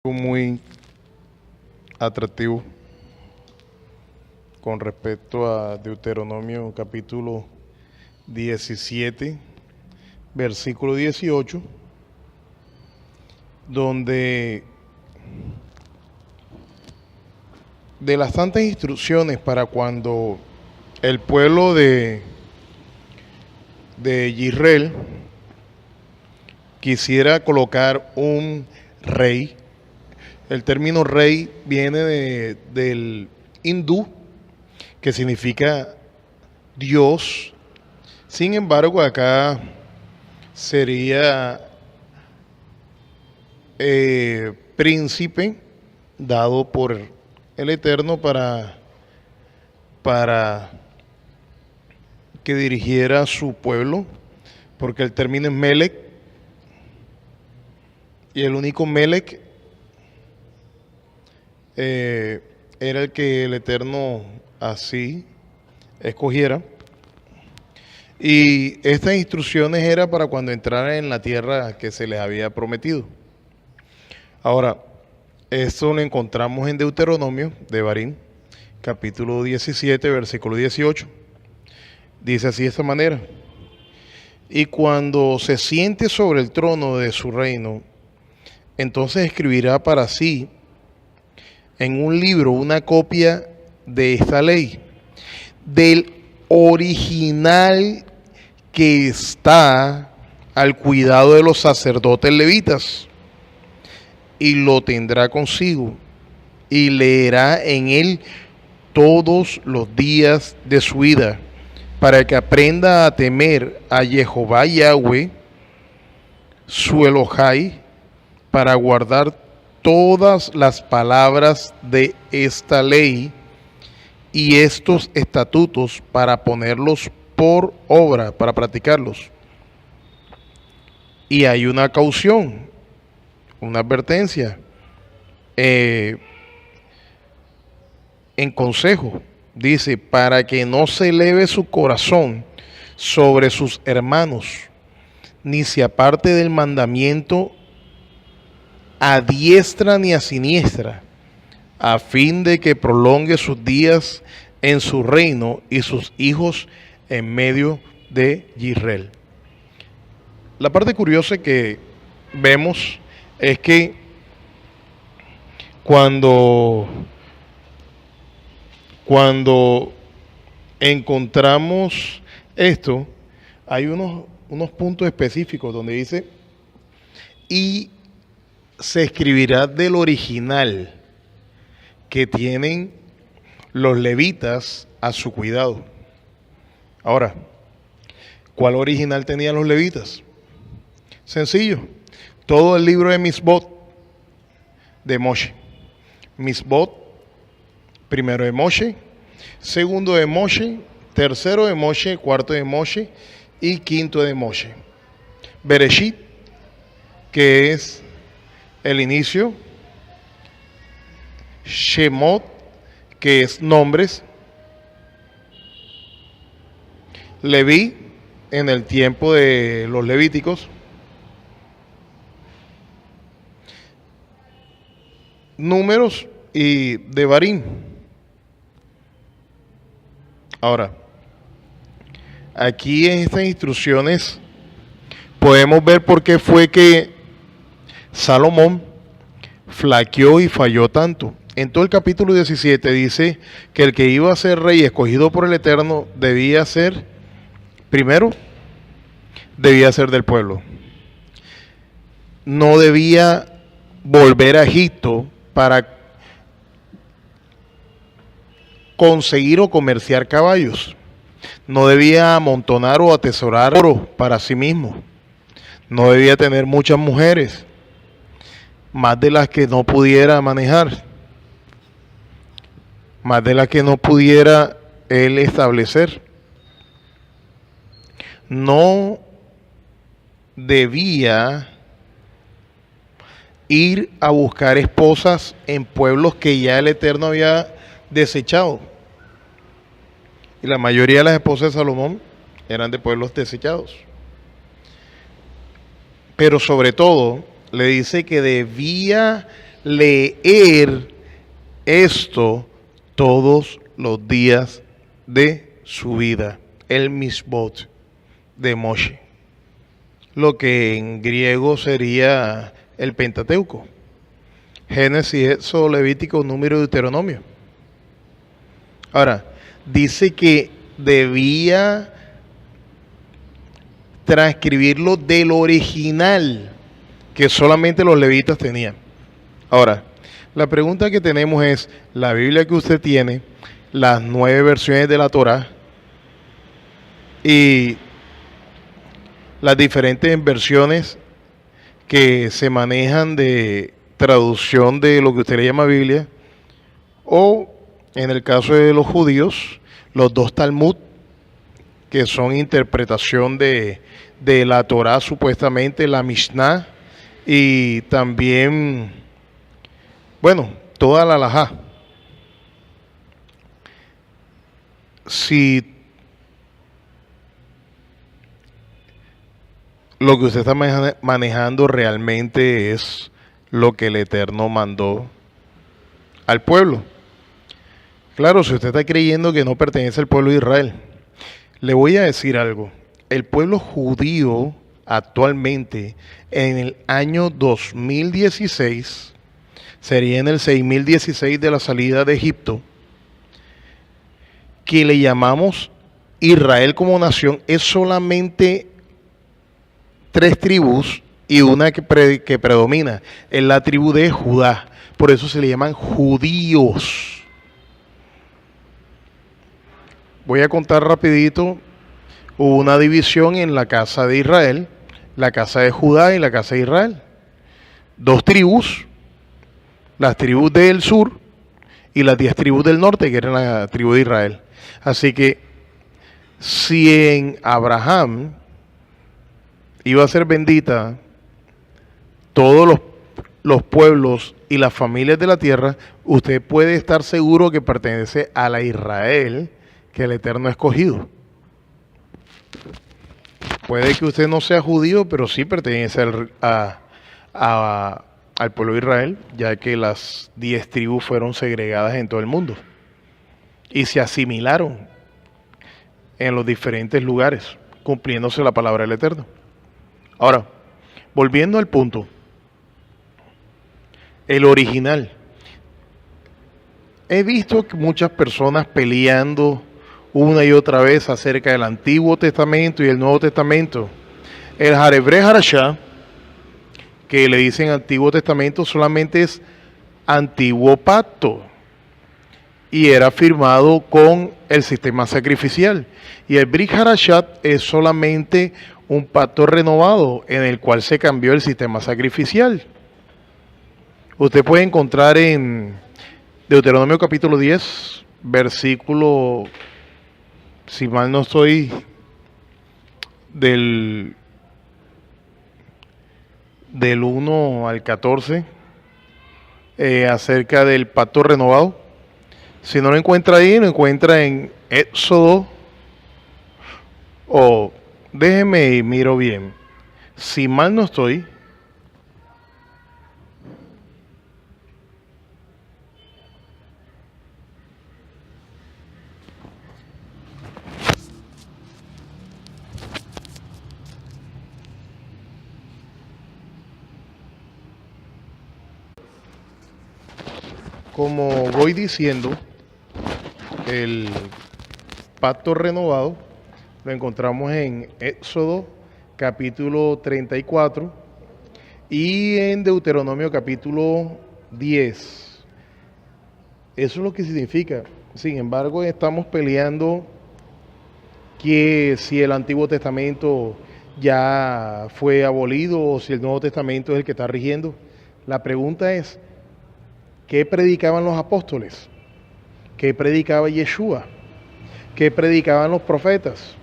Muy atractivo con respecto a Deuteronomio capítulo 17, versículo 18, donde de las tantas instrucciones para cuando el pueblo de Israel quisiera colocar un rey. El término rey viene del hindú, que significa Dios. Sin embargo, acá sería príncipe dado por el Eterno para que dirigiera a su pueblo, porque el término es Melec, y el único Melec era el que el Eterno así escogiera. Y estas instrucciones eran para cuando entraran en la tierra que se les había prometido. Ahora, esto lo encontramos en Deuteronomio, Devarim, capítulo 17, versículo 18. Dice así de esta manera: y cuando se siente sobre el trono de su reino, entonces escribirá para sí en un libro una copia de esta ley, del original que está al cuidado de los sacerdotes levitas, y lo tendrá consigo, y leerá en él todos los días de su vida, para que aprenda a temer a Jehová Yahweh, su Elohai, para guardar todas las palabras de esta ley y estos estatutos, para ponerlos por obra, para practicarlos. Y hay una caución, una advertencia en consejo. Dice: para que no se eleve su corazón sobre sus hermanos, ni se aparte del mandamiento a diestra ni a siniestra, a fin de que prolongue sus días en su reino y sus hijos en medio de Israel. La parte curiosa que vemos es que cuando encontramos esto, hay unos puntos específicos donde dice: y se escribirá del original que tienen los levitas a su cuidado. Ahora, ¿cuál original tenían los levitas? Sencillo, todo el libro de Misbot de Moshe. Misbot, primero de Moshe, segundo de Moshe, tercero de Moshe, cuarto de Moshe y quinto de Moshe. Bereshit, que es el inicio. Shemot, que es nombres. Leví, en el tiempo de los levíticos. Números y Devarim. Ahora, aquí en estas instrucciones podemos ver por qué fue que Salomón flaqueó y falló tanto. En todo el capítulo 17 dice que el que iba a ser rey escogido por el Eterno debía ser, primero, debía ser del pueblo. No debía volver a Egipto para conseguir o comerciar caballos. No debía amontonar o atesorar oro para sí mismo. No debía tener muchas mujeres, más de las que no pudiera manejar, más de las que no pudiera él establecer. No debía ir a buscar esposas en pueblos que ya el Eterno había desechado. Y la mayoría de las esposas de Salomón eran de pueblos desechados. Pero sobre todo, le dice que debía leer esto todos los días de su vida, el Mishbot de Moshe, lo que en griego sería el Pentateuco, Génesis, Éxodo, Levítico, Número y Deuteronomio. Ahora, dice que debía transcribirlo del original que solamente los levitas tenían. Ahora, la pregunta que tenemos es, la Biblia que usted tiene, las 9 versiones de la Torá y las diferentes versiones que se manejan de traducción de lo que usted le llama Biblia, o en el caso de los judíos, los 2 Talmud, que son interpretación de la Torá, supuestamente la Mishnah, y también, bueno, toda la Halajá. Si lo que usted está manejando realmente es lo que el Eterno mandó al pueblo. Claro, si usted está creyendo que no pertenece al pueblo de Israel, le voy a decir algo. El pueblo judío actualmente, en el año 2016, sería en el 6016 de la salida de Egipto, que le llamamos Israel como nación, es solamente 3 tribus y una que predomina, es la tribu de Judá. Por eso se le llaman judíos. Voy a contar rapidito. Hubo una división en la casa de Israel, la casa de Judá y la casa de Israel. 2 tribus, las tribus del sur y las 10 tribus del norte, que eran la tribu de Israel. Así que si en Abraham iba a ser bendita todos los pueblos y las familias de la tierra, usted puede estar seguro que pertenece a la Israel que el Eterno ha escogido. Puede que usted no sea judío, pero sí pertenece al pueblo de Israel, ya que las 10 tribus fueron segregadas en todo el mundo y se asimilaron en los diferentes lugares, cumpliéndose la palabra del Eterno. Ahora, volviendo al punto, el original. He visto que muchas personas peleando una y otra vez acerca del Antiguo Testamento y el Nuevo Testamento. El Harebre Harashá, que le dicen Antiguo Testamento, solamente es Antiguo Pacto y era firmado con el sistema sacrificial. Y el Brit Harashat es solamente un pacto renovado en el cual se cambió el sistema sacrificial. Usted puede encontrar en Deuteronomio capítulo 10, versículo, si mal no estoy, del 1 al 14, acerca del pacto renovado. Si no lo encuentra ahí, lo encuentra en Éxodo, o déjeme y miro bien. Si mal no estoy, como voy diciendo, el pacto renovado lo encontramos en Éxodo capítulo 34 y en Deuteronomio capítulo 10. Eso es lo que significa. Sin embargo, estamos peleando que si el Antiguo Testamento ya fue abolido o si el Nuevo Testamento es el que está rigiendo. La pregunta es, ¿qué predicaban los apóstoles? ¿Qué predicaba Yeshua? ¿Qué predicaban los profetas?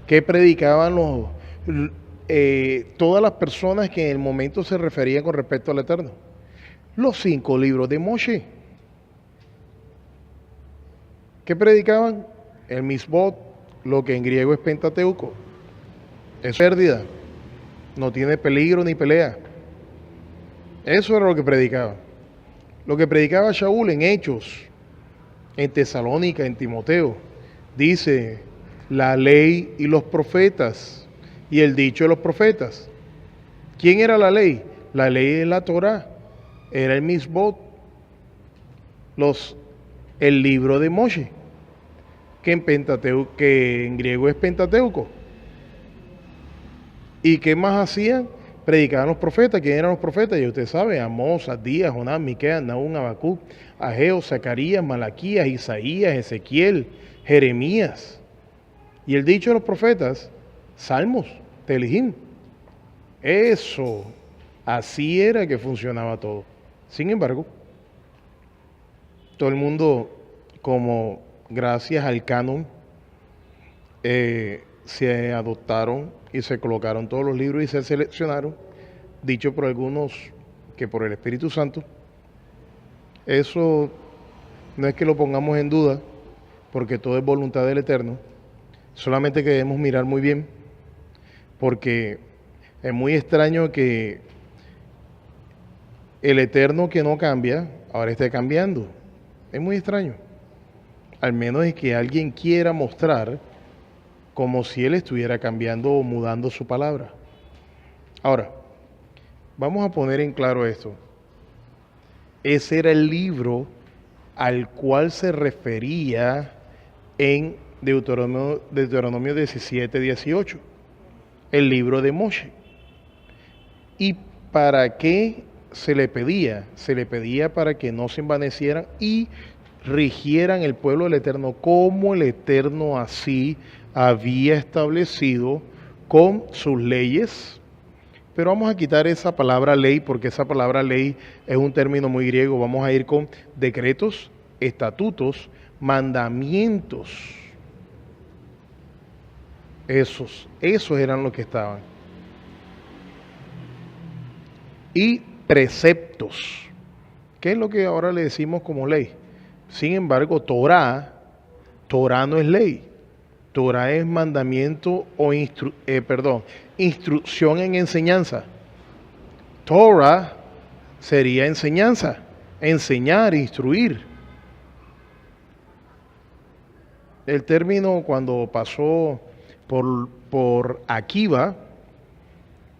¿Qué predicaban todas las personas que en el momento se referían con respecto al Eterno? Los 5 libros de Moshe. ¿Qué predicaban? El Mishbot, lo que en griego es Pentateuco. Es pérdida. No tiene peligro ni pelea. Eso era lo que predicaban. Lo que predicaba Shaul en Hechos, en Tesalónica, en Timoteo, dice la ley y los profetas y el dicho de los profetas. ¿Quién era la ley? La ley de la Torá, era el Misbot, el libro de Moshe, que en griego es Pentateuco. ¿Y qué más hacían? Predicaban los profetas. ¿Quién eran los profetas? Ya usted sabe, Amós, Abdías, Jonás, Miqueas, Nahum, Habacuc, Ageo, Zacarías, Malaquías, Isaías, Ezequiel, Jeremías. Y el dicho de los profetas, Salmos, Telehim. Eso, así era que funcionaba todo. Sin embargo, todo el mundo, como gracias al canon, se adoptaron y se colocaron todos los libros y se seleccionaron, dicho por algunos que por el Espíritu Santo. Eso no es que lo pongamos en duda, porque todo es voluntad del Eterno, solamente que debemos mirar muy bien, porque es muy extraño que el Eterno, que no cambia, ahora esté cambiando. Es muy extraño, al menos es que alguien quiera mostrar como si Él estuviera cambiando o mudando su palabra. Ahora, vamos a poner en claro esto. Ese era el libro al cual se refería en Deuteronomio 17, 18, el libro de Moshe. ¿Y para qué se le pedía? Se le pedía para que no se envanecieran y rigieran el pueblo del Eterno, como el Eterno así había establecido con sus leyes. Pero vamos a quitar esa palabra ley, porque esa palabra ley es un término muy griego. Vamos a ir con decretos, estatutos, mandamientos. Esos eran los que estaban. Y preceptos, que es lo que ahora le decimos como ley. Sin embargo, Torá no es ley. Torá es mandamiento o instrucción en enseñanza. Torah sería enseñanza, enseñar, instruir. El término, cuando pasó por Akiva,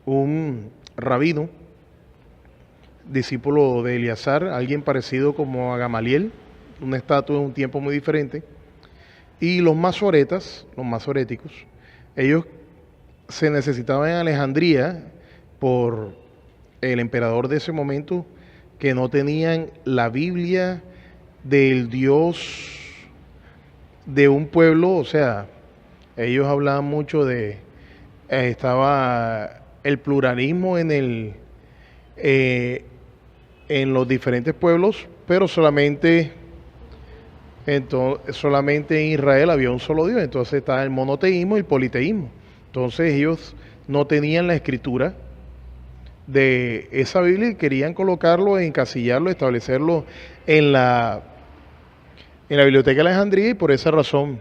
un rabino, discípulo de Eleazar, alguien parecido como a Gamaliel, un estatus en un tiempo muy diferente, y los masoréticos, ellos se necesitaban en Alejandría por el emperador de ese momento, que no tenían la Biblia del Dios de un pueblo. O sea, ellos hablaban mucho de, estaba el pluralismo en los diferentes pueblos, pero solamente en Israel había un solo Dios. Entonces estaba el monoteísmo y el politeísmo. Entonces ellos no tenían la escritura de esa Biblia y querían colocarlo, encasillarlo, establecerlo en la biblioteca de Alejandría, y por esa razón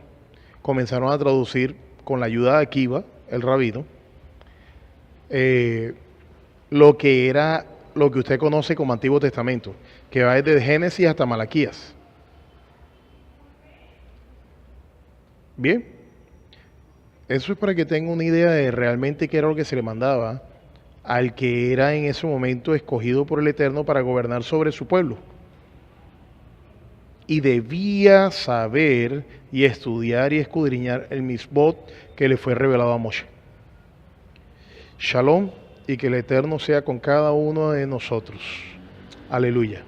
comenzaron a traducir con la ayuda de Akiva, el rabino, lo que usted conoce como Antiguo Testamento, que va desde Génesis hasta Malaquías. Bien, eso es para que tenga una idea de realmente qué era lo que se le mandaba al que era en ese momento escogido por el Eterno para gobernar sobre su pueblo. Y debía saber y estudiar y escudriñar el Misbot que le fue revelado a Moshe. Shalom, y que el Eterno sea con cada uno de nosotros. Aleluya.